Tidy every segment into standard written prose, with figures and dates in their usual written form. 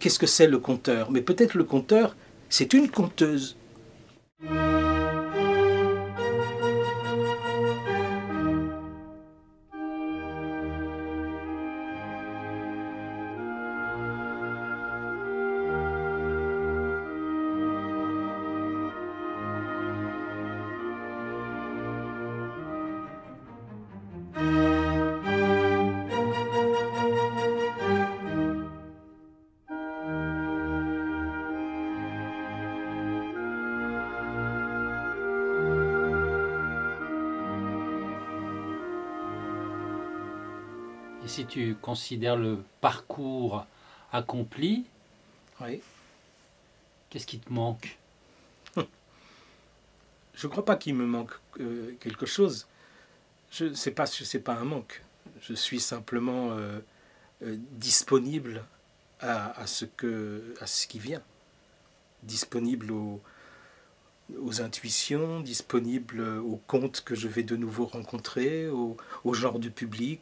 qu'est-ce que c'est le conteur? Mais peut-être le conteur, c'est une conteuse. Et si tu considères le parcours accompli, Oui. qu'est-ce qui te manque? Je ne crois pas qu'il me manque quelque chose. C'est pas un manque. Je suis simplement disponible à ce qui vient. Disponible aux intuitions, disponible aux contes que je vais de nouveau rencontrer, au genre du public.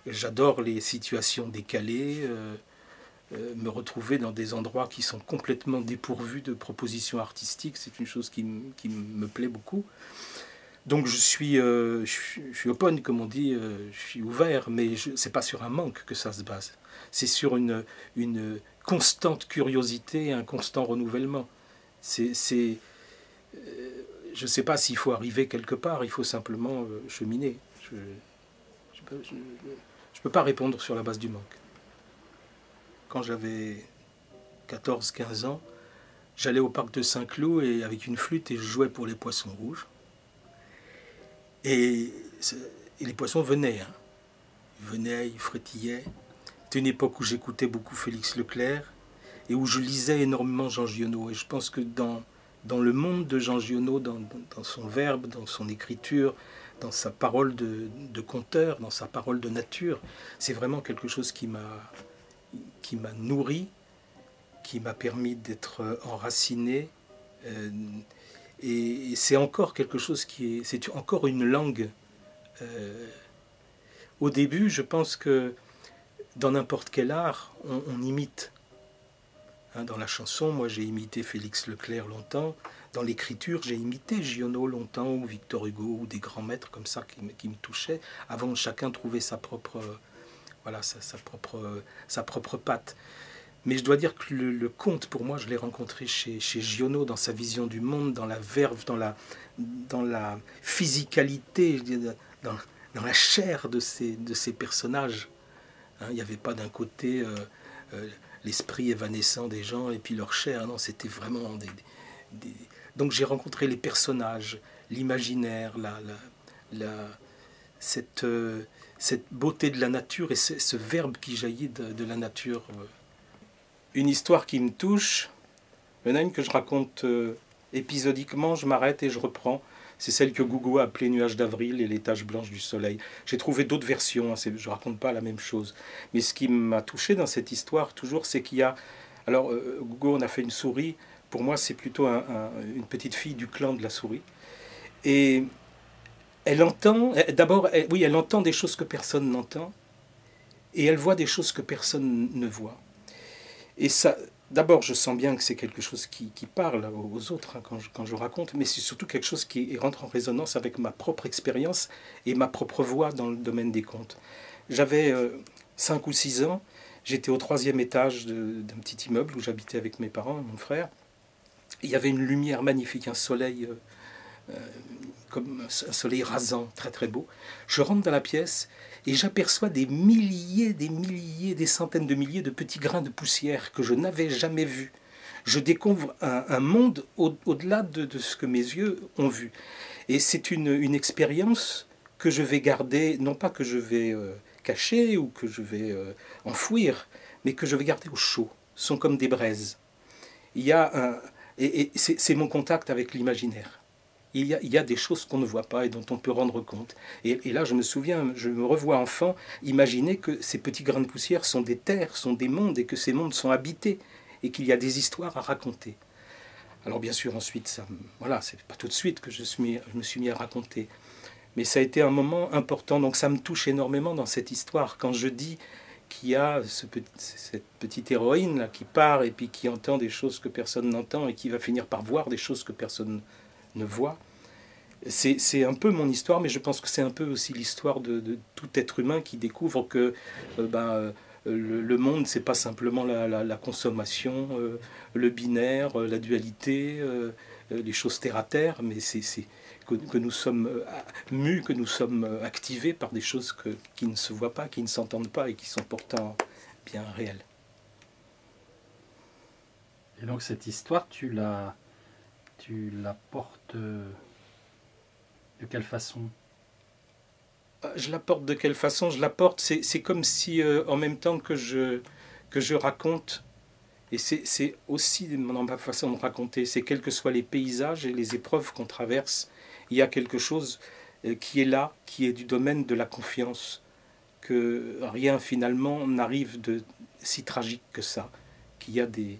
J'adore les situations décalées, me retrouver dans des endroits qui sont complètement dépourvus de propositions artistiques. C'est une chose qui me plaît beaucoup. Donc je suis open, comme on dit, je suis ouvert, mais ce n'est pas sur un manque que ça se base. C'est sur une constante curiosité, un constant renouvellement. Je ne sais pas s'il faut arriver quelque part, il faut simplement cheminer. Je ne peux pas répondre sur la base du manque. Quand j'avais 14-15 ans, j'allais au parc de Saint-Cloud avec une flûte et je jouais pour les poissons rouges. Et les poissons venaient. Hein. Ils venaient, ils frétillaient. C'était une époque où j'écoutais beaucoup Félix Leclerc et où je lisais énormément Jean Giono. Et je pense que dans le monde de Jean Giono, dans son verbe, dans son écriture, dans sa parole de conteur, dans sa parole de nature, c'est vraiment quelque chose qui m'a nourri, qui m'a permis d'être enraciné. Et c'est encore quelque chose c'est encore une langue. Au début, je pense que dans n'importe quel art, on imite. Hein, dans la chanson, moi j'ai imité Félix Leclerc longtemps. Dans l'écriture, j'ai imité Giono longtemps, ou Victor Hugo, ou des grands maîtres comme ça qui me touchaient, avant de chacun trouver sa propre patte. Mais je dois dire que le conte, pour moi, je l'ai rencontré chez Giono, dans sa vision du monde, dans la verve, dans la physicalité, dans la chair de ces personnages. Hein, il n'y avait pas d'un côté l'esprit évanescent des gens et puis leur chair. Non, c'était vraiment Donc j'ai rencontré les personnages, l'imaginaire, cette beauté de la nature et ce verbe qui jaillit de la nature. Une histoire qui me touche, il y en a une que je raconte épisodiquement, je m'arrête et je reprends. C'est celle que Gougo a appelée Nuages d'avril et les taches blanches du soleil. J'ai trouvé d'autres versions, hein, je ne raconte pas la même chose. Mais ce qui m'a touché dans cette histoire, toujours, c'est qu'il y a... Alors, Gougo, on a fait une souris. Pour moi, c'est plutôt une petite fille du clan de la souris. Et elle entend... D'abord, elle entend des choses que personne n'entend. Et elle voit des choses que personne ne voit. Et ça... D'abord, je sens bien que c'est quelque chose qui parle aux autres hein, quand je raconte, mais c'est surtout quelque chose qui rentre en résonance avec ma propre expérience et ma propre voix dans le domaine des contes. J'avais 5 ou 6 ans, j'étais au 3e étage d'un petit immeuble où j'habitais avec mes parents, mon frère. Il y avait une lumière magnifique, un soleil, comme un soleil rasant, très très beau. Je rentre dans la pièce et j'aperçois des milliers, des centaines de milliers de petits grains de poussière que je n'avais jamais vus. Je découvre un monde au-delà de ce que mes yeux ont vu. Et c'est une expérience que je vais garder, non pas que je vais cacher ou que je vais enfouir, mais que je vais garder au chaud. Ce sont comme des braises. Il y a c'est mon contact avec l'imaginaire. Il y a des choses qu'on ne voit pas et dont on peut rendre compte. Et là, je me souviens, je me revois enfant, imaginer que ces petits grains de poussière sont des terres, sont des mondes, et que ces mondes sont habités, et qu'il y a des histoires à raconter. Alors bien sûr, ensuite, voilà, c'est pas tout de suite que je me suis mis à raconter. Mais ça a été un moment important, donc ça me touche énormément dans cette histoire. Quand je dis qui a cette petite héroïne là, qui part et puis qui entend des choses que personne n'entend et qui va finir par voir des choses que personne ne voit. C'est un peu mon histoire, mais je pense que c'est un peu aussi l'histoire de tout être humain qui découvre que le monde, c'est pas simplement la consommation, le binaire, la dualité, les choses terre à terre, mais c'est que nous sommes mus, que nous sommes activés par des choses qui ne se voient pas, qui ne s'entendent pas et qui sont pourtant bien réelles. Et donc cette histoire, tu la portes de quelle façon? Je la porte de quelle façon? Je la porte, c'est comme si en même temps que je raconte, et c'est aussi dans ma façon de raconter, c'est quels que soient les paysages et les épreuves qu'on traverse, il y a quelque chose qui est là, qui est du domaine de la confiance, que rien finalement n'arrive de si tragique que ça, qu'il y a des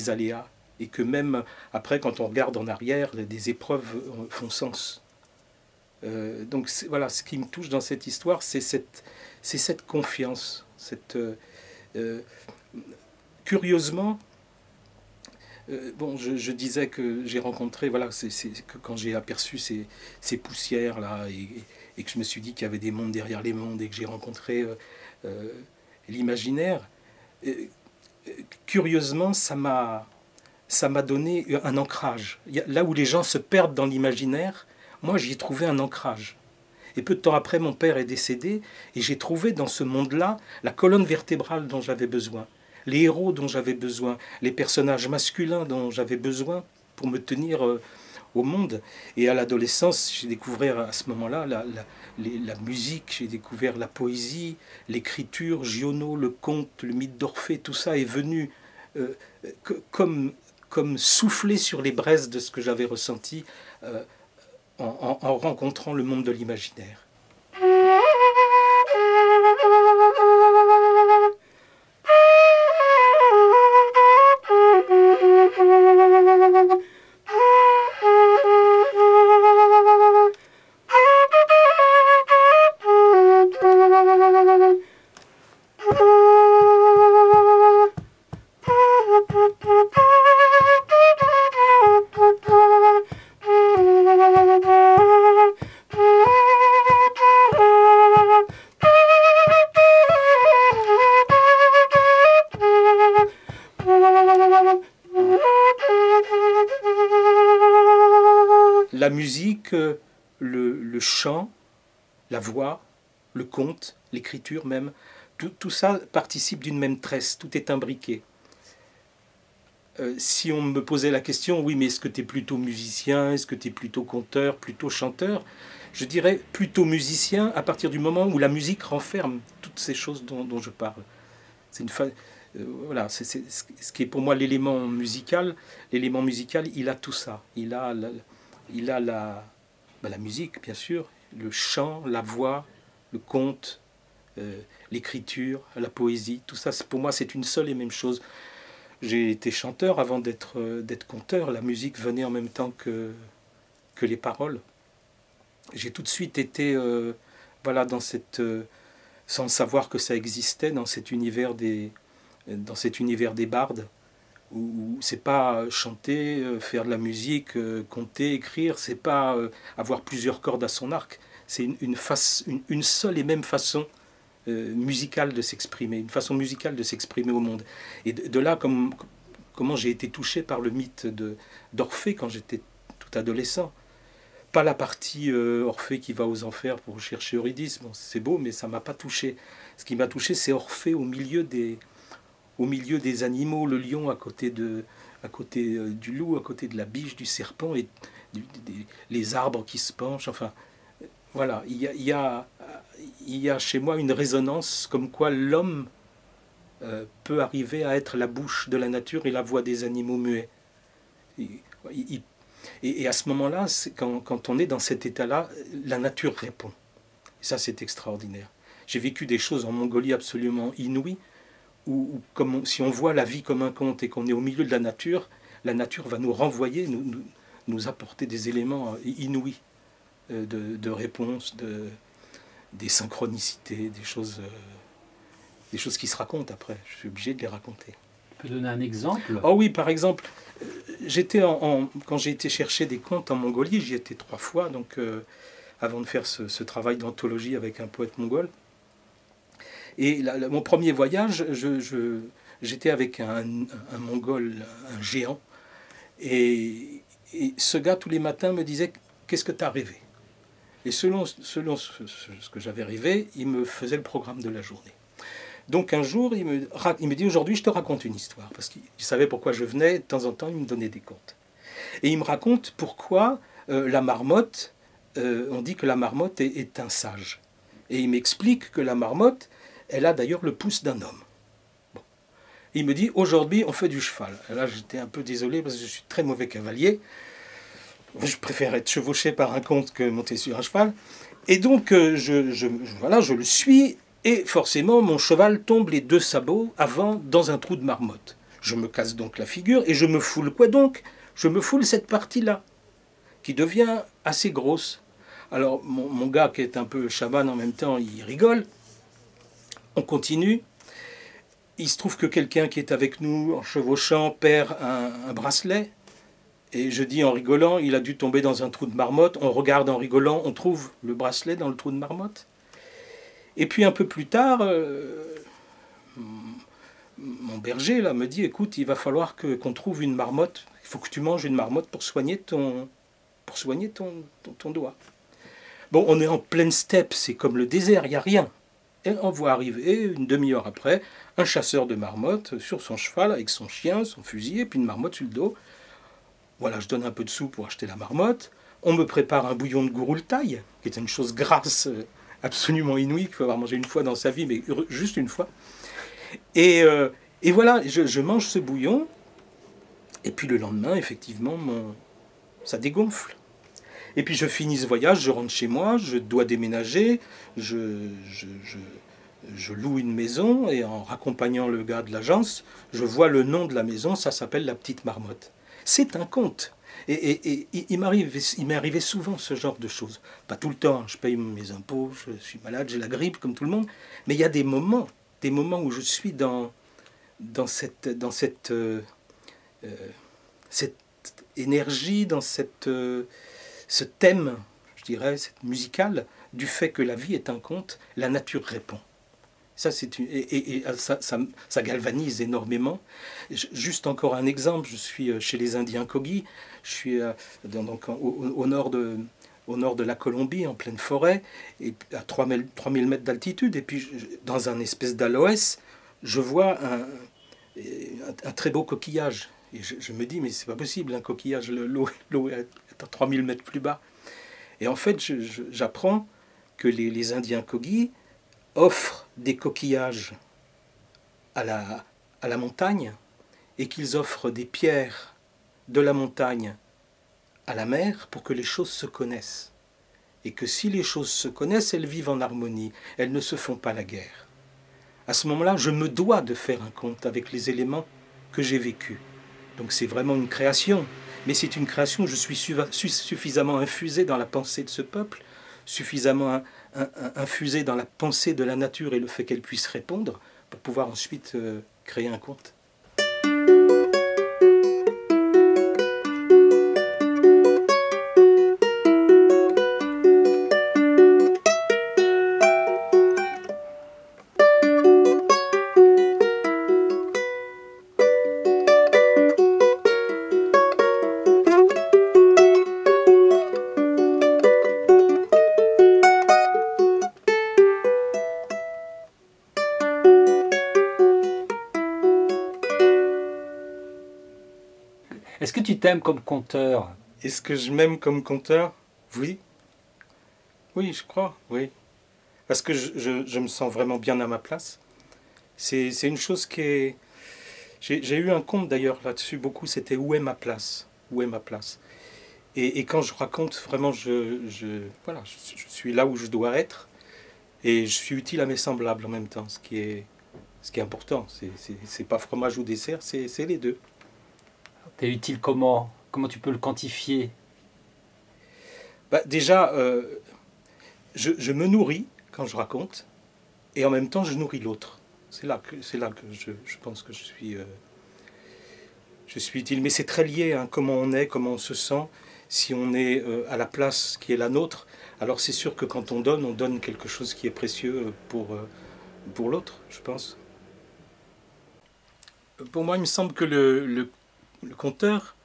aléas, et que même après, quand on regarde en arrière, des épreuves font sens. Donc voilà, ce qui me touche dans cette histoire, c'est cette confiance. Curieusement, bon, je disais que j'ai rencontré, voilà, que quand j'ai aperçu ces poussières-là, et que je me suis dit qu'il y avait des mondes derrière les mondes, et que j'ai rencontré l'imaginaire, curieusement, ça m'a donné un ancrage. Là où les gens se perdent dans l'imaginaire, moi, j'y ai trouvé un ancrage. Et peu de temps après, mon père est décédé, et j'ai trouvé dans ce monde-là la colonne vertébrale dont j'avais besoin, les héros dont j'avais besoin, les personnages masculins dont j'avais besoin pour me tenir au monde. Et à l'adolescence, j'ai découvert à ce moment-là la musique, j'ai découvert la poésie, l'écriture, Giono, le conte, le mythe d'Orphée, tout ça est venu comme souffler sur les braises de ce que j'avais ressenti en rencontrant le monde de l'imaginaire. La musique, le chant, la voix, le conte, l'écriture même, tout ça participe d'une même tresse, tout est imbriqué. Si on me posait la question, oui, mais est-ce que tu es plutôt musicien, est-ce que tu es plutôt conteur, plutôt chanteur? Je dirais plutôt musicien à partir du moment où la musique renferme toutes ces choses dont je parle. C'est voilà, c'est ce qui est pour moi l'élément musical. L'élément musical, il a tout ça. Il a la musique, bien sûr, le chant, la voix, le conte, l'écriture, la poésie. Tout ça, pour moi, c'est une seule et même chose. J'ai été chanteur avant d'être conteur. La musique venait en même temps que les paroles. J'ai tout de suite été, voilà, dans sans savoir que ça existait, dans cet univers des bardes, où c'est pas chanter, faire de la musique, compter, écrire, c'est pas avoir plusieurs cordes à son arc. C'est une seule et même façon musicale de s'exprimer, une façon musicale de s'exprimer au monde. Et de là, comment j'ai été touché par le mythe d'Orphée quand j'étais tout adolescent. Pas la partie Orphée qui va aux enfers pour chercher Eurydice, bon, c'est beau, mais ça m'a pas touché. Ce qui m'a touché, c'est Orphée au milieu des animaux, le lion à côté du loup, à côté de la biche, du serpent, et les arbres qui se penchent, enfin, voilà, il y a chez moi une résonance comme quoi l'homme peut arriver à être la bouche de la nature et la voix des animaux muets. Et à ce moment-là, quand on est dans cet état-là, la nature répond. Et ça, c'est extraordinaire. J'ai vécu des choses en Mongolie absolument inouïes, où si on voit la vie comme un conte et qu'on est au milieu de la nature va nous renvoyer, nous apporter des éléments inouïs de réponse, des synchronicités, des choses des choses qui se racontent après. Je suis obligé de les raconter. Tu peux donner un exemple? Oh oui, par exemple, quand j'ai été chercher des contes en Mongolie, j'y étais 3 fois, donc avant de faire ce travail d'anthologie avec un poète mongol. Et mon premier voyage, j'étais avec un Mongol, un géant, et ce gars, tous les matins, me disait « Qu'est-ce que tu as rêvé ?» Et selon ce que j'avais rêvé, il me faisait le programme de la journée. Donc un jour, il me dit « Aujourd'hui, je te raconte une histoire. » Parce qu'il savait pourquoi je venais, de temps en temps, il me donnait des contes. Et il me raconte pourquoi la marmotte, on dit que la marmotte est un sage. Et il m'explique que la marmotte, elle a d'ailleurs le pouce d'un homme. Bon. Il me dit, aujourd'hui, on fait du cheval. Et là, j'étais un peu désolé parce que je suis très mauvais cavalier. Je préfère être chevauché par un comte que monter sur un cheval. Et donc, je le suis, et forcément, mon cheval tombe les 2 sabots avant dans un trou de marmotte. Je me casse donc la figure, et je me foule quoi donc? Je me foule cette partie-là, qui devient assez grosse. Alors, mon gars, qui est un peu chaman en même temps, il rigole. On continue. Il se trouve que quelqu'un qui est avec nous en chevauchant perd un bracelet. Et je dis en rigolant, il a dû tomber dans un trou de marmotte. On regarde en rigolant, on trouve le bracelet dans le trou de marmotte. Et puis un peu plus tard, mon berger là, me dit, écoute, il va falloir qu'on trouve une marmotte. Il faut que tu manges une marmotte pour soigner ton doigt. Bon, on est en pleine steppe, c'est comme le désert, il n'y a rien. Et on voit arriver, une demi-heure après, un chasseur de marmottes sur son cheval avec son chien, son fusil, et puis une marmotte sur le dos. Voilà, je donne un peu de sous pour acheter la marmotte. On me prépare un bouillon de gouroultaï, qui est une chose grasse, absolument inouïe, qu'il faut avoir mangé une fois dans sa vie, mais juste une fois. Et voilà, je mange ce bouillon, et puis le lendemain, effectivement, ça dégonfle. Et puis je finis ce voyage, je rentre chez moi, je dois déménager, je loue une maison, et en raccompagnant le gars de l'agence, je vois le nom de la maison, ça s'appelle La Petite Marmotte. C'est un conte. Et il m'est arrivé souvent ce genre de choses. Pas tout le temps, je paye mes impôts, je suis malade, j'ai la grippe comme tout le monde, mais il y a des moments où je suis dans cette énergie, dans ce thème, je dirais, cette musicale, du fait que la vie est un conte, la nature répond. Ça, ça galvanise énormément. Juste encore un exemple, je suis chez les Indiens Kogi, je suis donc au nord de la Colombie, en pleine forêt, et à 3000 mètres d'altitude, et puis dans un espèce d'aloès, je vois un très beau coquillage. Et je me dis, mais c'est pas possible, un coquillage, l'eau est à 3000 mètres plus bas. Et en fait, j'apprends que les Indiens Kogi offrent des coquillages à la montagne, et qu'ils offrent des pierres de la montagne à la mer pour que les choses se connaissent. Et que si les choses se connaissent, elles vivent en harmonie, elles ne se font pas la guerre. À ce moment-là, je me dois de faire un conte avec les éléments que j'ai vécus. Donc c'est vraiment une création, mais c'est une création où je suis suffisamment infusé dans la pensée de ce peuple, suffisamment infusé dans la pensée de la nature et le fait qu'elle puisse répondre, pour pouvoir ensuite créer un conte. Est-ce que tu t'aimes comme conteur? Est-ce que je m'aime comme conteur? Oui. Oui, je crois, oui. Parce que je me sens vraiment bien à ma place. C'est une chose qui est... J'ai eu un conte d'ailleurs là-dessus beaucoup, c'était « Où est ma place ?» Où est ma place? Et quand je raconte, vraiment, voilà, je suis là où je dois être, et je suis utile à mes semblables en même temps, ce qui est important. C'est pas fromage ou dessert, c'est les deux. T'es utile comment? Comment tu peux le quantifier? Bah, déjà, je me nourris quand je raconte, et en même temps je nourris l'autre. c'est là que je pense que je suis utile. Mais c'est très lié, hein, comment on est, comment on se sent. Si on est à la place qui est la nôtre, alors c'est sûr que quand on donne quelque chose qui est précieux pour l'autre, je pense. Pour moi, il me semble que le conteur,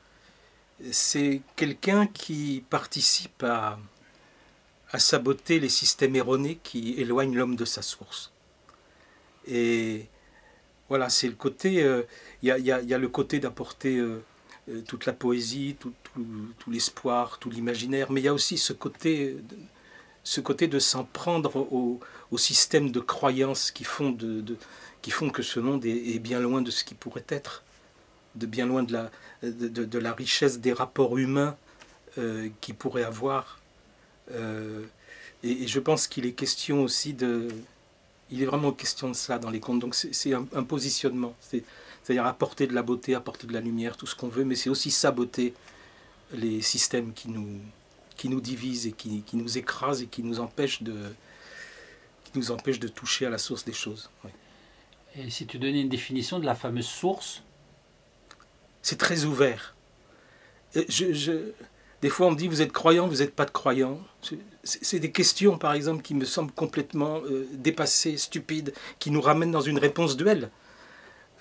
c'est quelqu'un qui participe à saboter les systèmes erronés qui éloignent l'homme de sa source. Et voilà, c'est le côté, il y a le côté d'apporter toute la poésie, tout l'espoir, tout l'imaginaire, mais il y a aussi ce côté de s'en prendre au système de croyances qui font que ce monde est bien loin de ce qui pourrait être, de bien loin de la richesse des rapports humains qu'il pourrait avoir. Et je pense qu'il est question aussi il est vraiment question de ça dans les contes. Donc c'est un positionnement, c'est-à-dire apporter de la beauté, apporter de la lumière, tout ce qu'on veut, mais c'est aussi saboter les systèmes qui nous divisent et qui nous écrasent et qui nous empêchent de toucher à la source des choses. Oui. Et si tu donnais une définition de la fameuse source? C'est très ouvert. Des fois, on me dit, vous êtes croyant, vous n'êtes pas de croyant. C'est des questions, par exemple, qui me semblent complètement dépassées, stupides, qui nous ramènent dans une réponse duel.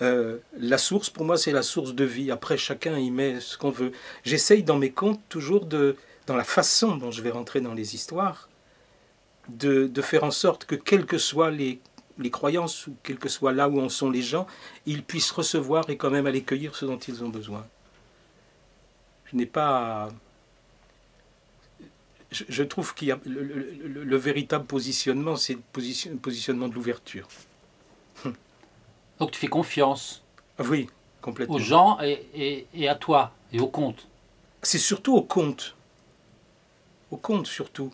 La source, pour moi, c'est la source de vie. Après, chacun y met ce qu'on veut. J'essaye dans mes contes, toujours, dans la façon dont je vais rentrer dans les histoires, de faire en sorte que, quelles que soient les croyances, ou quel que soit là où en sont les gens, ils puissent recevoir et quand même aller cueillir ce dont ils ont besoin. Je n'ai pas... Je trouve qu'il y a le véritable positionnement, c'est le positionnement de l'ouverture. Donc tu fais confiance Oui, complètement. aux gens et à toi, et au conte. C'est surtout au conte. Au conte, surtout.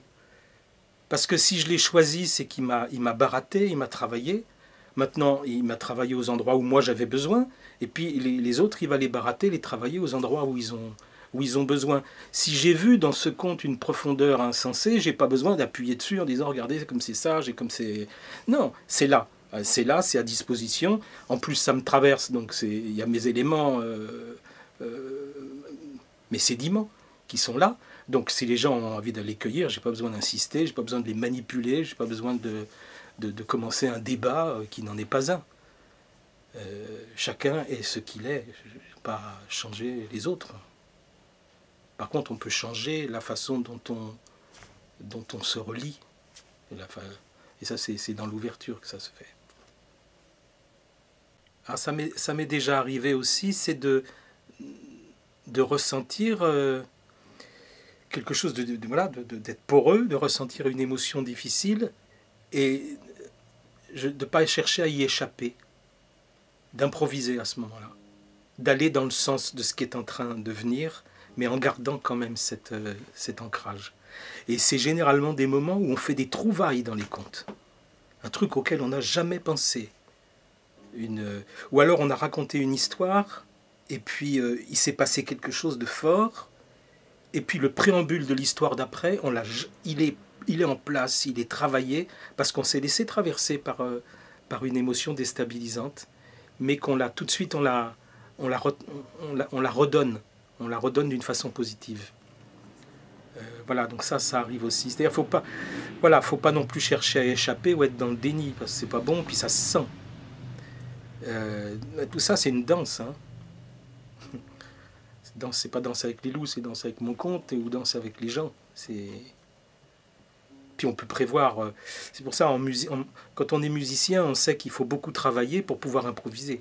Parce que si je l'ai choisi, c'est qu'il m'a baratté, il m'a travaillé. Maintenant, il m'a travaillé aux endroits où moi j'avais besoin. Et puis les autres, il va les baratter, les travailler aux endroits où ils ont besoin. Si j'ai vu dans ce conte une profondeur insensée, j'ai pas besoin d'appuyer dessus en disant regardez comme c'est sage et comme c'est... Non, c'est là. C'est là, c'est à disposition. En plus, ça me traverse, donc il y a mes éléments, mes sédiments qui sont là. Donc si les gens ont envie de les cueillir, j'ai pas besoin d'insister, j'ai pas besoin de les manipuler, j'ai pas besoin de commencer un débat qui n'en est pas un. Chacun est ce qu'il est. Je ne vais pas changer les autres. Par contre, on peut changer la façon dont on se relie. Et ça, c'est dans l'ouverture que ça se fait. Alors, ça m'est déjà arrivé aussi, c'est de ressentir quelque chose d'être poreux, de ressentir une émotion difficile et de ne pas chercher à y échapper, d'improviser à ce moment-là, d'aller dans le sens de ce qui est en train de venir, mais en gardant quand même cet ancrage. Et c'est généralement des moments où on fait des trouvailles dans les contes. Un truc auquel on n'a jamais pensé. Ou alors on a raconté une histoire, et puis il s'est passé quelque chose de fort, et puis le préambule de l'histoire d'après, il est en place, il est travaillé, parce qu'on s'est laissé traverser par une émotion déstabilisante, mais qu'on l'a tout de suite, on la redonne. On la redonne d'une façon positive. Voilà, donc ça arrive aussi. C'est-à-dire, faut pas non plus chercher à échapper ou être dans le déni, parce que c'est pas bon, puis ça se sent. Tout ça, c'est une danse. Hein. C'est pas danser avec les loups, c'est danser avec mon conte ou danser avec les gens. Puis on peut prévoir. C'est pour ça, quand on est musicien, on sait qu'il faut beaucoup travailler pour pouvoir improviser.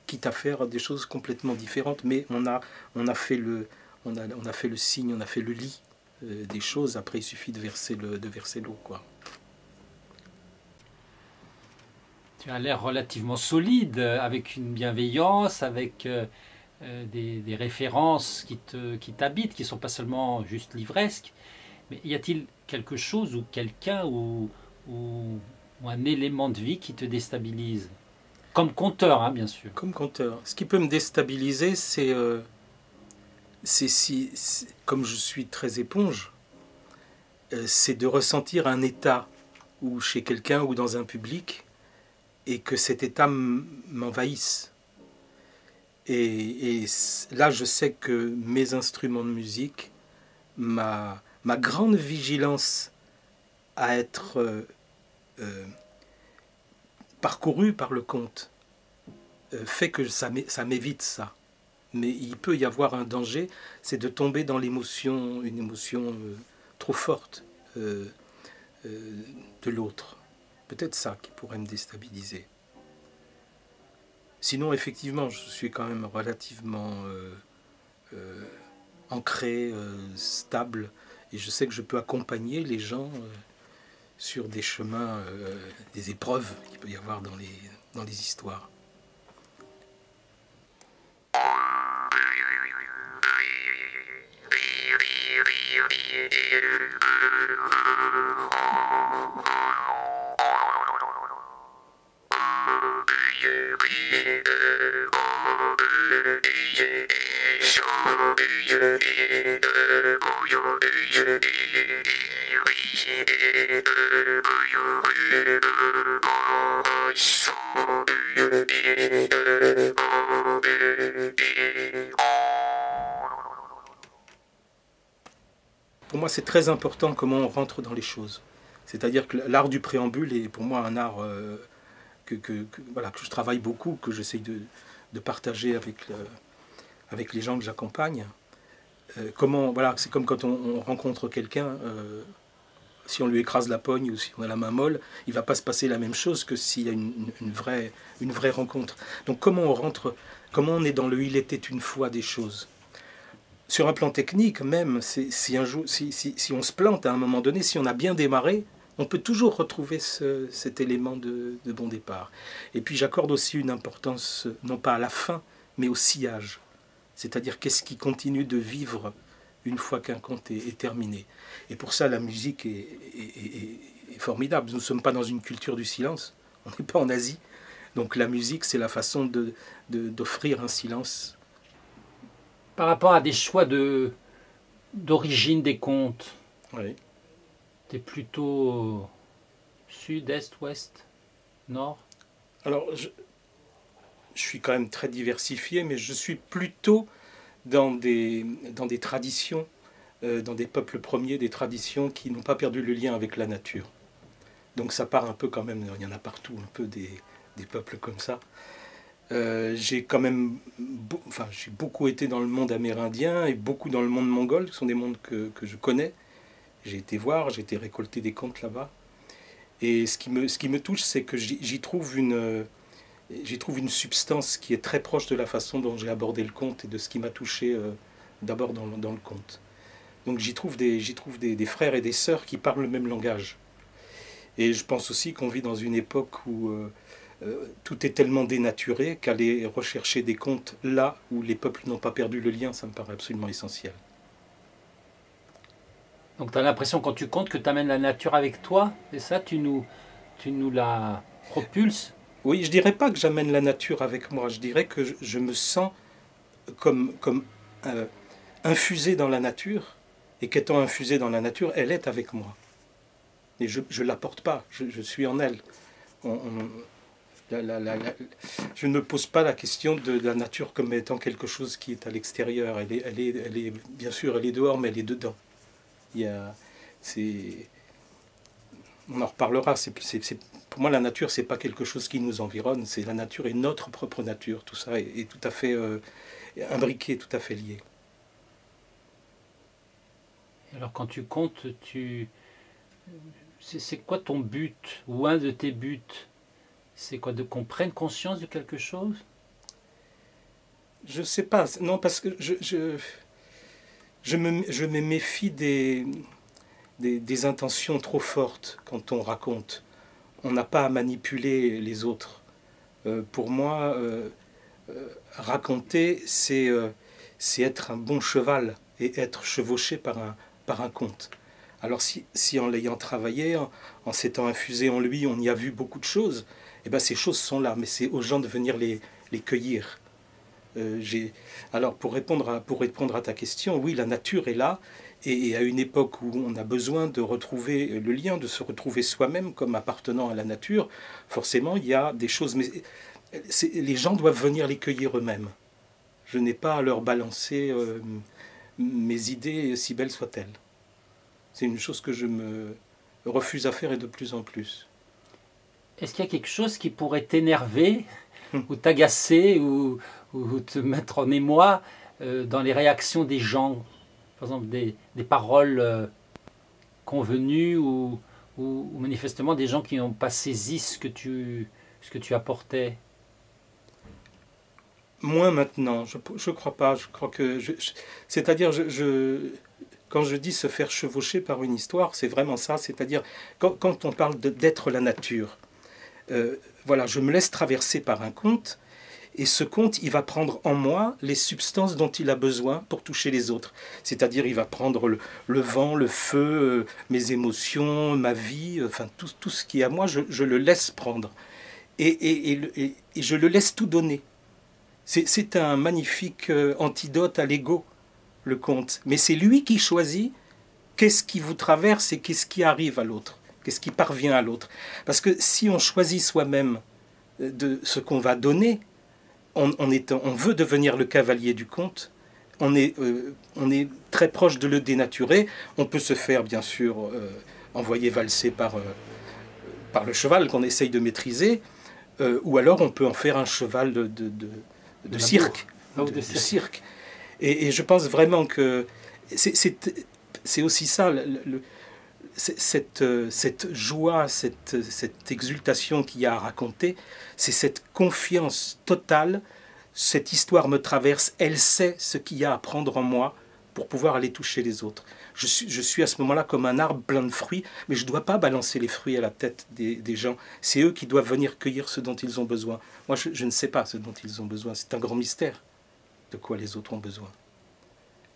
Quitte à faire des choses complètement différentes, mais on a fait le signe, on a fait le lit des choses. Après, il suffit de verser l'eau, quoi. Tu as l'air relativement solide, avec une bienveillance, avec des références qui t'habitent, qui ne sont pas seulement juste livresques. Mais y a-t-il quelque chose ou quelqu'un ou un élément de vie qui te déstabilise? Comme conteur, hein, bien sûr. Comme conteur. Ce qui peut me déstabiliser, c'est comme je suis très éponge, c'est de ressentir un état ou chez quelqu'un ou dans un public et que cet état m'envahisse. Et là, je sais que mes instruments de musique, ma grande vigilance à être parcouru par le conte fait que ça m'évite ça. Mais il peut y avoir un danger, c'est de tomber dans l'émotion, une émotion trop forte de l'autre. Peut-être ça qui pourrait me déstabiliser. Sinon, effectivement, je suis quand même relativement ancré, stable, et je sais que je peux accompagner les gens sur des chemins, des épreuves qu'il peut y avoir dans les histoires. Pour moi, c'est très important comment on rentre dans les choses. C'est-à-dire que l'art du préambule est pour moi un art voilà, que je travaille beaucoup, que j'essaye de partager avec les gens que j'accompagne. Voilà, c'est comme quand on rencontre quelqu'un, si on lui écrase la pogne ou si on a la main molle, il ne va pas se passer la même chose que s'il y a une vraie rencontre. Donc comment on rentre, comment on est dans le « il était une fois » des choses. Sur un plan technique même, si on se plante à un moment donné, si on a bien démarré, on peut toujours retrouver cet élément de bon départ. Et puis j'accorde aussi une importance, non pas à la fin, mais au sillage. C'est-à-dire qu'est-ce qui continue de vivre une fois qu'un conte est terminé. Et pour ça, la musique est formidable. Nous ne sommes pas dans une culture du silence, on n'est pas en Asie. Donc la musique, c'est la façon d'offrir un silence. Par rapport à des choix d'origine des contes, Oui. tu es plutôt sud, est, ouest, nord? Alors, je suis quand même très diversifié, mais je suis plutôt dans des traditions, dans des peuples premiers, des traditions qui n'ont pas perdu le lien avec la nature. Donc ça part un peu quand même, il y en a partout, un peu des peuples comme ça. J'ai quand même, j'ai beaucoup été dans le monde amérindien et beaucoup dans le monde mongol, ce sont des mondes que je connais. J'ai été voir, j'ai été récolter des contes là-bas. Et ce qui me touche, c'est que j'y trouve une substance qui est très proche de la façon dont j'ai abordé le conte et de ce qui m'a touché d'abord dans le conte. Donc j'y trouve des frères et des sœurs qui parlent le même langage. Et je pense aussi qu'on vit dans une époque où tout est tellement dénaturé qu'aller rechercher des contes là où les peuples n'ont pas perdu le lien, ça me paraît absolument essentiel. Donc tu as l'impression quand tu contes que tu amènes la nature avec toi, c'est ça, tu nous la propulses? Oui, je dirais pas que j'amène la nature avec moi, je dirais que je me sens comme infusé dans la nature, et qu'étant infusé dans la nature, elle est avec moi. Et je ne la porte pas, je suis en elle. Je ne me pose pas la question de la nature comme étant quelque chose qui est à l'extérieur. Elle est, bien sûr, elle est dehors, mais elle est dedans. On en reparlera. Pour moi, la nature, c'est pas quelque chose qui nous environne. C'est la nature et notre propre nature. Tout ça est tout à fait imbriqué, tout à fait lié. Alors quand tu comptes, c'est quoi ton but ou un de tes buts? C'est quoi, qu'on prenne conscience de quelque chose? Je sais pas. Non, parce que je me méfie des intentions trop fortes quand on raconte. On n'a pas à manipuler les autres. Pour moi, raconter, c'est être un bon cheval et être chevauché par un conte. Alors si en l'ayant travaillé, en s'étant infusé en lui, on y a vu beaucoup de choses, eh ben ces choses sont là, mais c'est aux gens de venir les cueillir. Alors pour répondre à ta question, oui, la nature est là, Et à une époque où on a besoin de retrouver le lien, de se retrouver soi-même comme appartenant à la nature, forcément, il y a des choses... Mais les gens doivent venir les cueillir eux-mêmes. Je n'ai pas à leur balancer mes idées, si belles soient-elles. C'est une chose que je me refuse à faire et de plus en plus. Est-ce qu'il y a quelque chose qui pourrait t'énerver ou t'agacer ou te mettre en émoi dans les réactions des gens? Par exemple, des paroles convenues ou manifestement des gens qui n'ont pas saisi ce que tu apportais? Moins maintenant, je crois pas. Je crois que... c'est-à-dire, quand je dis se faire chevaucher par une histoire, c'est vraiment ça. C'est-à-dire, quand on parle d'être la nature, voilà, je me laisse traverser par un conte, et ce conte, il va prendre en moi les substances dont il a besoin pour toucher les autres. C'est-à-dire, il va prendre le vent, le feu, mes émotions, ma vie, enfin tout ce qui est à moi, je le laisse prendre. Et je le laisse tout donner. C'est un magnifique antidote à l'ego, le conte. Mais c'est lui qui choisit qu'est-ce qui vous traverse et qu'est-ce qui arrive à l'autre, qu'est-ce qui parvient à l'autre. Parce que si on choisit soi-même de ce qu'on va donner, on veut devenir le cavalier du conte, on est très proche de le dénaturer. On peut se faire, bien sûr, envoyer valser par le cheval qu'on essaye de maîtriser, ou alors on peut en faire un cheval de cirque. De cirque. Et je pense vraiment que c'est aussi ça, cette joie, cette exultation qu'il y a à raconter, c'est cette confiance totale. Cette histoire me traverse, elle sait ce qu'il y a à prendre en moi pour pouvoir aller toucher les autres. Je suis à ce moment-là comme un arbre plein de fruits, mais je ne dois pas balancer les fruits à la tête des gens. C'est eux qui doivent venir cueillir ce dont ils ont besoin. Moi, je ne sais pas ce dont ils ont besoin. C'est un grand mystère de quoi les autres ont besoin.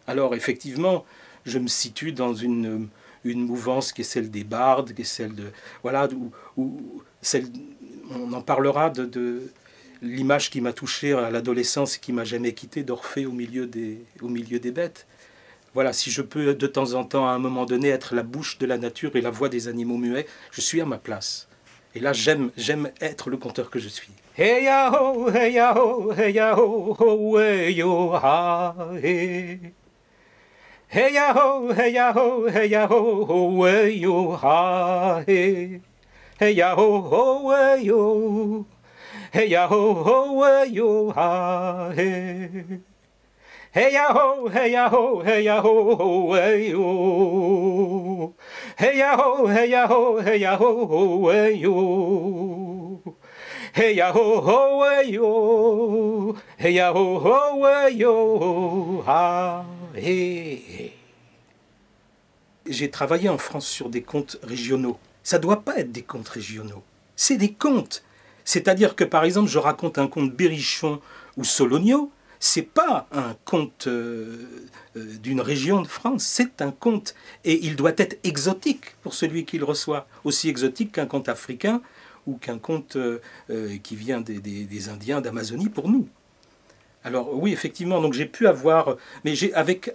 Alors, effectivement, je me situe dans une mouvance qui est celle des bardes, qui est celle de... Voilà, on en parlera de l'image qui m'a touché à l'adolescence et qui m'a jamais quitté, d'Orphée au milieu des bêtes. Voilà, si je peux de temps en temps, à un moment donné, être la bouche de la nature et la voix des animaux muets, je suis à ma place. Et là, j'aime être le conteur que je suis. Hey ya ho, hey ya ho, hey ya ho, ho hey yo ha hey. Hey ya ho, hey ya ho, hey ya ho, ho hey yo ha hey. Hey ya ho hey yo. Hey ya ho hey yo ha hey. Hey ya ho, hey ya ho, hey ya ho, hey yo. Hey ya ho, hey ya ho, hey ya ho, hey yo. Hey ya ho, hey yo. Hey ya ho, hey yo. Ah, hey. J'ai travaillé en France sur des contes régionaux. Ça ne doit pas être des contes régionaux. C'est des contes. C'est-à-dire que, par exemple, je raconte un conte Berrichon ou Sologno. C'est pas un conte d'une région de France, c'est un conte. Et il doit être exotique pour celui qui le reçoit. Aussi exotique qu'un conte africain ou qu'un conte qui vient des Indiens d'Amazonie pour nous. Alors oui, effectivement, donc j'ai pu avoir... Mais avec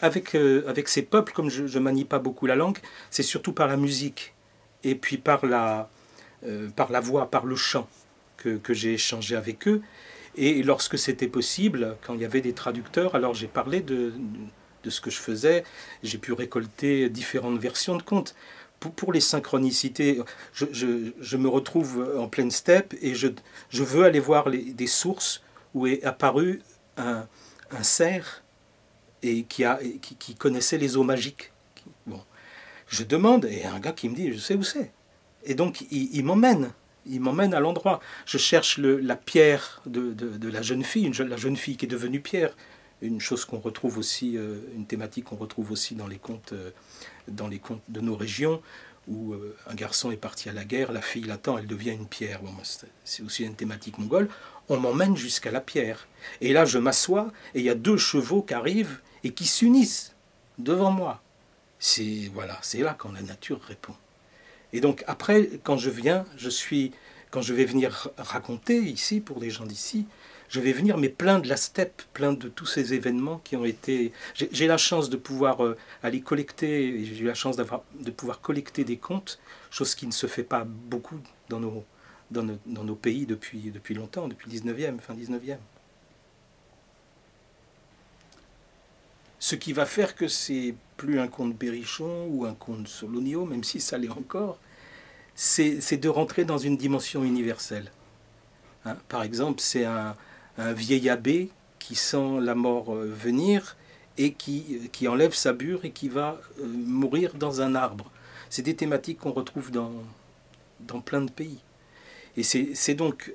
ces peuples, comme je ne manie pas beaucoup la langue, c'est surtout par la musique et puis par la voix, par le chant que j'ai échangé avec eux. Et lorsque c'était possible, quand il y avait des traducteurs, alors j'ai parlé de ce que je faisais. J'ai pu récolter différentes versions de contes. Pour les synchronicités, je me retrouve en pleine steppe et je veux aller voir des sources où est apparu un cerf et qui connaissait les eaux magiques. Bon. Je demande, et un gars qui me dit, je sais où c'est. Et donc il m'emmène. Il m'emmène à l'endroit. Je cherche la pierre de la jeune fille, la jeune fille qui est devenue pierre. Une chose qu'on retrouve aussi, une thématique qu'on retrouve aussi dans les contes de nos régions, où un garçon est parti à la guerre, la fille l'attend, elle devient une pierre. Bon, c'est aussi une thématique mongole. On m'emmène jusqu'à la pierre. Et là, je m'assois, et il y a 2 chevaux qui arrivent et qui s'unissent devant moi. C'est là quand la nature répond. Et donc après, quand je vais venir raconter ici, pour les gens d'ici, je vais venir, mais plein de la steppe, plein de tous ces événements qui ont été... J'ai la chance de pouvoir aller collecter, j'ai eu la chance de pouvoir collecter des contes, chose qui ne se fait pas beaucoup dans nos pays depuis longtemps, depuis le 19e, fin 19e. Ce qui va faire que c'est plus un conte Berrichon ou un conte Solonio, même si ça l'est encore, c'est de rentrer dans une dimension universelle. Hein, par exemple, c'est un vieil abbé qui sent la mort venir et qui enlève sa bure et qui va mourir dans un arbre. C'est des thématiques qu'on retrouve dans plein de pays. Et c'est donc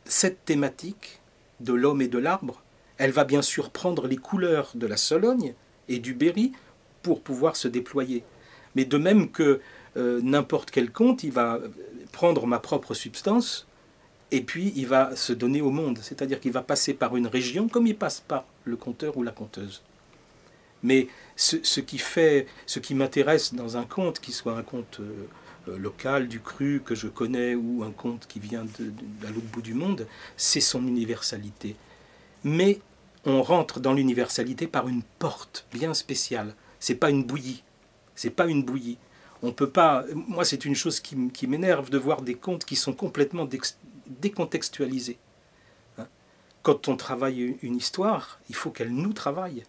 cette thématique de l'homme et de l'arbre, elle va bien sûr prendre les couleurs de la Sologne et du Berry pour pouvoir se déployer. Mais de même que n'importe quel conte, il va prendre ma propre substance et puis il va se donner au monde. C'est-à-dire qu'il va passer par une région comme il passe par le conteur ou la conteuse. Mais ce qui m'intéresse dans un conte, qu'il soit un conte local, du cru, que je connais, ou un conte qui vient à l'autre bout du monde, c'est son universalité. Mais on rentre dans l'universalité par une porte bien spéciale. C'est pas une bouillie. C'est pas une bouillie. On peut pas. Moi, c'est une chose qui m'énerve de voir des contes qui sont complètement décontextualisés. Hein. Quand on travaille une histoire, il faut qu'elle nous travaille.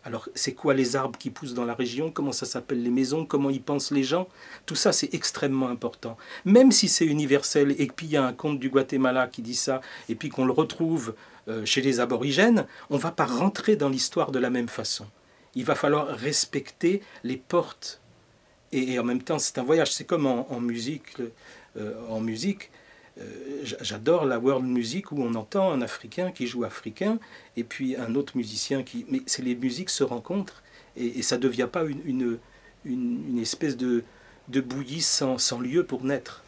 Alors, c'est quoi les arbres qui poussent dans la région? Comment ça s'appelle les maisons? Comment y pensent les gens? Tout ça, c'est extrêmement important. Même si c'est universel, et puis il y a un conte du Guatemala qui dit ça, et puis qu'on le retrouve chez les aborigènes, on ne va pas rentrer dans l'histoire de la même façon. Il va falloir respecter les portes. Et en même temps, c'est un voyage. C'est comme en musique. J'adore la world music où on entend un Africain qui joue africain et puis un autre musicien qui... Mais les musiques se rencontrent et ça ne devient pas une espèce de bouillie sans lieu pour naître.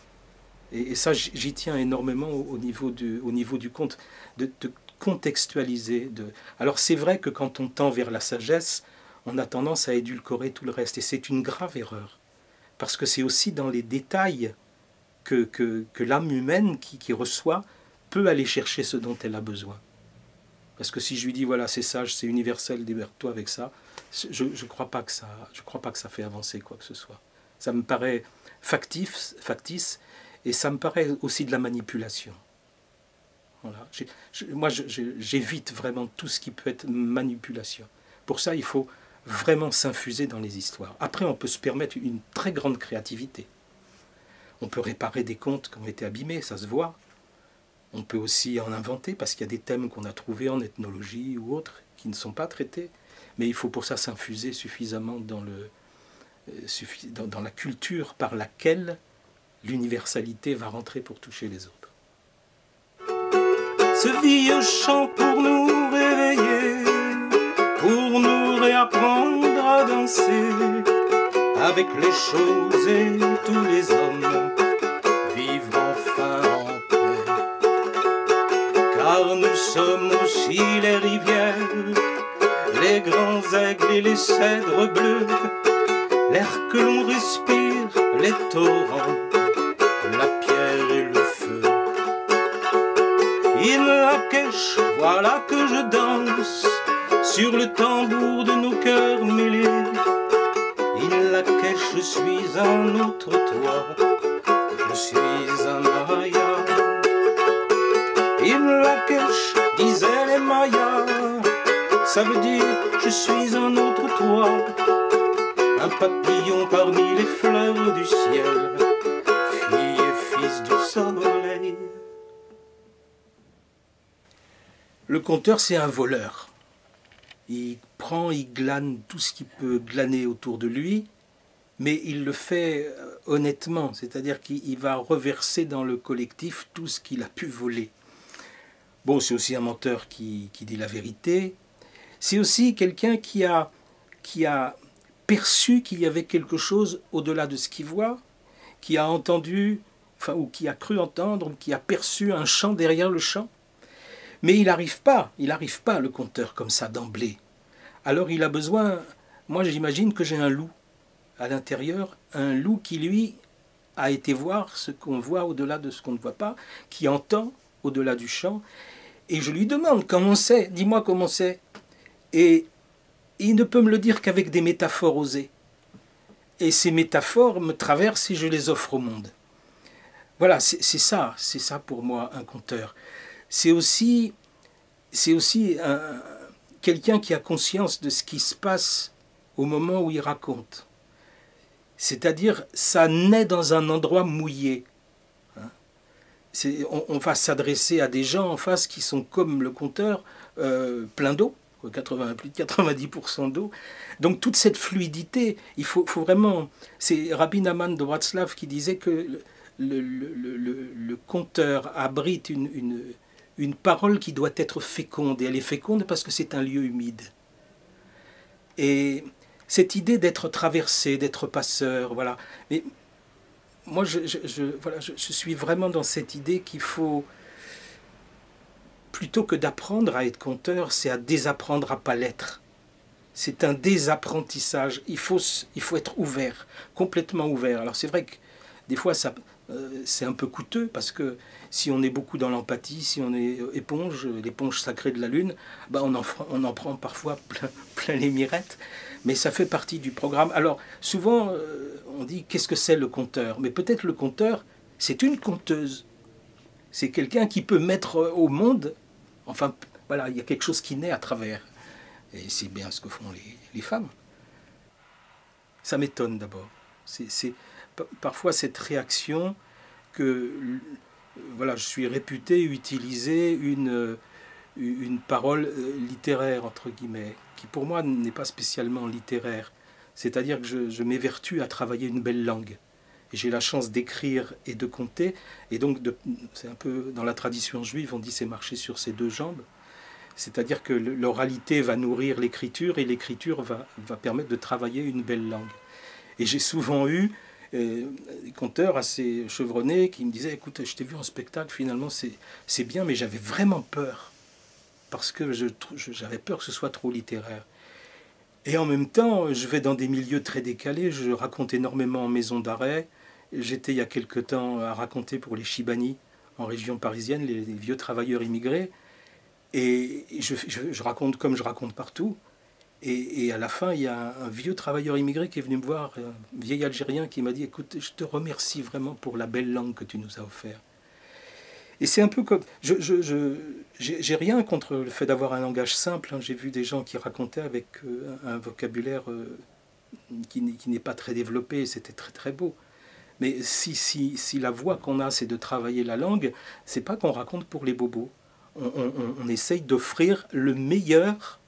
Et ça, j'y tiens énormément au niveau du conte, de contextualiser. Alors c'est vrai que quand on tend vers la sagesse, on a tendance à édulcorer tout le reste. Et c'est une grave erreur. Parce que c'est aussi dans les détails que l'âme humaine qui reçoit peut aller chercher ce dont elle a besoin. Parce que si je lui dis, voilà, c'est sage, c'est universel, démerde-toi avec ça, je ne crois pas que ça fait avancer quoi que ce soit. Ça me paraît factice et ça me paraît aussi de la manipulation. Voilà. Moi, j'évite vraiment tout ce qui peut être manipulation. Pour ça, il faut vraiment s'infuser dans les histoires. Après, on peut se permettre une très grande créativité. On peut réparer des contes qui ont été abîmés, ça se voit. On peut aussi en inventer, parce qu'il y a des thèmes qu'on a trouvés en ethnologie ou autres, qui ne sont pas traités. Mais il faut pour ça s'infuser suffisamment dans la culture par laquelle l'universalité va rentrer pour toucher les autres. Ce vieux chant pour nous réveiller, pour nous réapprendre à danser, avec les choses et tous les hommes, vivre enfin en paix. Car nous sommes aussi les rivières, les grands aigles et les cèdres bleus, l'air que l'on respire, les torrents, la pierre et le feu. In Lakesh, voilà que je danse sur le tambour de nos cœurs mêlés. In Lakesh, je suis un autre toi, je suis un Maya. In Lakesh, disaient les Mayas, ça veut dire je suis un autre toi, un papillon parmi les fleurs du ciel, fille et fils du soleil. Le conteur, c'est un voleur. Il prend, il glane tout ce qu'il peut glaner autour de lui, mais il le fait honnêtement, c'est-à-dire qu'il va reverser dans le collectif tout ce qu'il a pu voler. Bon, c'est aussi un menteur qui dit la vérité. C'est aussi quelqu'un qui a perçu qu'il y avait quelque chose au-delà de ce qu'il voit, qui a entendu, enfin, ou qui a cru entendre, ou qui a perçu un chant derrière le chant. Mais il n'arrive pas, le conteur, comme ça, d'emblée. Alors il a besoin, moi j'imagine que j'ai un loup à l'intérieur, un loup qui, lui, a été voir ce qu'on voit au-delà de ce qu'on ne voit pas, qui entend au-delà du chant, Et je lui demande comment c'est, dis-moi comment c'est. Et il ne peut me le dire qu'avec des métaphores osées. Et ces métaphores me traversent et je les offre au monde. Voilà, c'est ça pour moi un conteur. C'est aussi quelqu'un qui a conscience de ce qui se passe au moment où il raconte. C'est-à-dire, ça naît dans un endroit mouillé. On va s'adresser à des gens en face qui sont comme le conteur, plein d'eau, plus de 90% d'eau. Donc toute cette fluidité, il faut vraiment... C'est Rabbi Nahman de Wrocław qui disait que le conteur abrite une parole qui doit être féconde. Et elle est féconde parce que c'est un lieu humide. Et cette idée d'être traversé, d'être passeur, voilà. Mais moi, je suis vraiment dans cette idée qu'il faut, plutôt que d'apprendre à être conteur, c'est à désapprendre à pas l'être. C'est un désapprentissage. Il faut être ouvert, complètement ouvert. Alors c'est vrai que des fois, c'est un peu coûteux parce que si on est beaucoup dans l'empathie, si on est éponge, l'éponge sacrée de la Lune, ben on en prend parfois plein les mirettes. Mais ça fait partie du programme. Alors, souvent, on dit, qu'est-ce que c'est le conteur? Mais peut-être le conteur, c'est une conteuse. C'est quelqu'un qui peut mettre au monde, enfin, voilà, il y a quelque chose qui naît à travers. Et c'est bien ce que font les femmes. Ça m'étonne d'abord. C'est parfois cette réaction que, voilà, je suis réputé utiliser une parole littéraire, entre guillemets, qui pour moi n'est pas spécialement littéraire. C'est-à-dire que je m'évertue à travailler une belle langue. Et j'ai la chance d'écrire et de compter. Et donc, c'est un peu dans la tradition juive, on dit c'est marcher sur ses deux jambes. C'est-à-dire que l'oralité va nourrir l'écriture et l'écriture va permettre de travailler une belle langue. Et j'ai souvent eu des conteurs assez chevronnés qui me disaient « Écoute, je t'ai vu en spectacle, finalement c'est bien, mais j'avais vraiment peur. » Parce que j'avais peur que ce soit trop littéraire. Et en même temps, je vais dans des milieux très décalés, je raconte énormément en maison d'arrêt. J'étais il y a quelque temps à raconter pour les Chibani, en région parisienne, les vieux travailleurs immigrés. Et je raconte comme je raconte partout. Et à la fin, il y a un vieux travailleur immigré qui est venu me voir, un vieil Algérien qui m'a dit « Écoute, je te remercie vraiment pour la belle langue que tu nous as offert. » Et c'est un peu comme... J'ai rien contre le fait d'avoir un langage simple. Hein. J'ai vu des gens qui racontaient avec un vocabulaire qui n'est pas très développé. C'était très très beau. Mais si la voie qu'on a, c'est de travailler la langue, c'est pas qu'on raconte pour les bobos. On essaye d'offrir le meilleur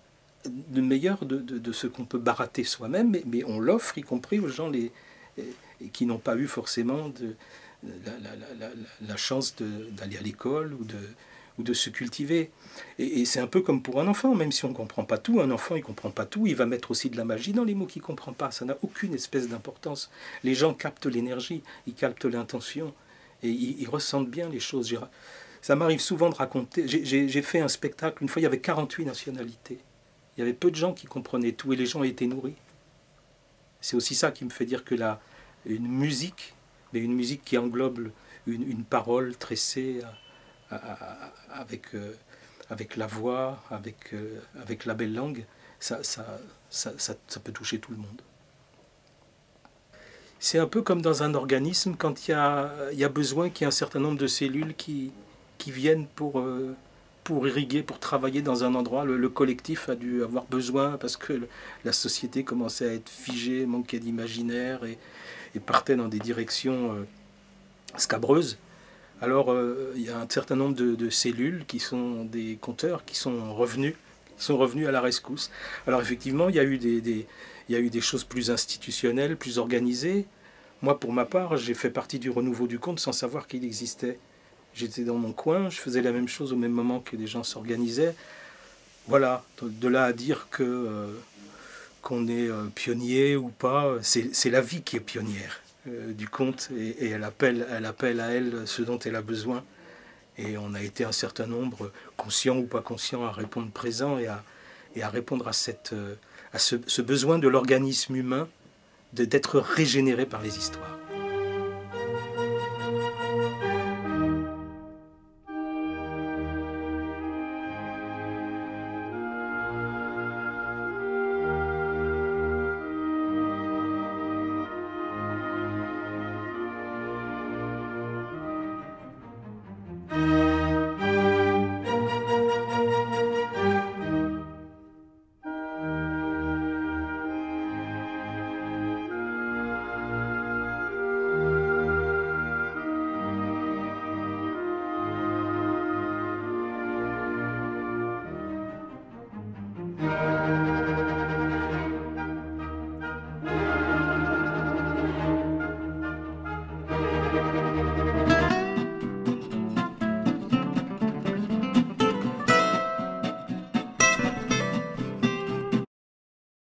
de ce qu'on peut barater soi-même, mais on l'offre y compris aux gens qui n'ont pas eu forcément la chance d'aller à l'école ou de se cultiver. Et c'est un peu comme pour un enfant, même si on ne comprend pas tout, un enfant il ne comprend pas tout, il va mettre aussi de la magie dans les mots qu'il ne comprend pas, ça n'a aucune espèce d'importance. Les gens captent l'énergie, ils captent l'intention, et ils ressentent bien les choses. Ça m'arrive souvent de raconter, j'ai fait un spectacle, une fois il y avait 48 nationalités. Il y avait peu de gens qui comprenaient tout et les gens étaient nourris. C'est aussi ça qui me fait dire que une musique, mais une musique qui englobe une parole tressée avec la voix, avec la belle langue, ça peut toucher tout le monde. C'est un peu comme dans un organisme, quand il y a besoin qu'il y ait un certain nombre de cellules qui viennent pour irriguer, pour travailler dans un endroit. Le collectif a dû avoir besoin parce que la société commençait à être figée, manquait d'imaginaire et partait dans des directions scabreuses. Alors il y a un certain nombre de cellules qui sont des conteurs qui sont revenus à la rescousse. Alors effectivement, il y a eu des choses plus institutionnelles, plus organisées. Moi, pour ma part, j'ai fait partie du renouveau du conte sans savoir qu'il existait. J'étais dans mon coin, je faisais la même chose au même moment que les gens s'organisaient. Voilà, de là à dire qu'on est pionnier ou pas, c'est la vie qui est pionnière du conte et elle appelle à elle ce dont elle a besoin. Et on a été un certain nombre, conscients ou pas conscients, à répondre présent et à répondre à ce besoin de l'organisme humain d'être régénéré par les histoires.